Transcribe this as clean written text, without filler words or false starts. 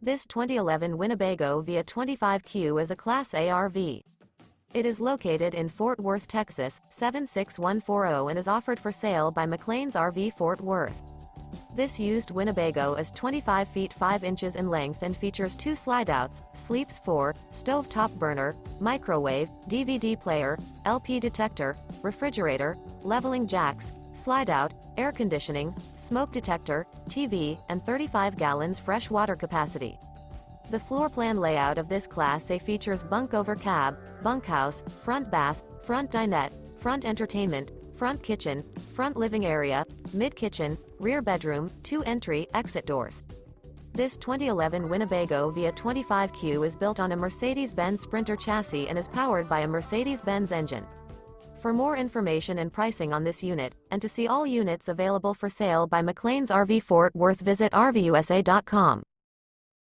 This 2011 Winnebago Via 25Q is a Class A RV. It is located in Fort Worth, Texas, 76140 and is offered for sale by McClain's RV Fort Worth. This used Winnebago is 25 feet 5 inches in length and features 2 slideouts, sleeps 4, stovetop burner, microwave, DVD player, LP detector, refrigerator, leveling jacks, slideout, air conditioning, smoke detector, TV, and 35 gallons fresh water capacity. The floor plan layout of this Class A features bunk over cab, bunkhouse, front bath, front dinette, front entertainment, front kitchen, front living area, mid-kitchen, rear bedroom, 2 entry/exit doors. This 2011 Winnebago Via 25Q is built on a Mercedes-Benz Sprinter chassis and is powered by a Mercedes-Benz engine. For more information and pricing on this unit, and to see all units available for sale by McClain's RV Fort Worth, visit RVUSA.com.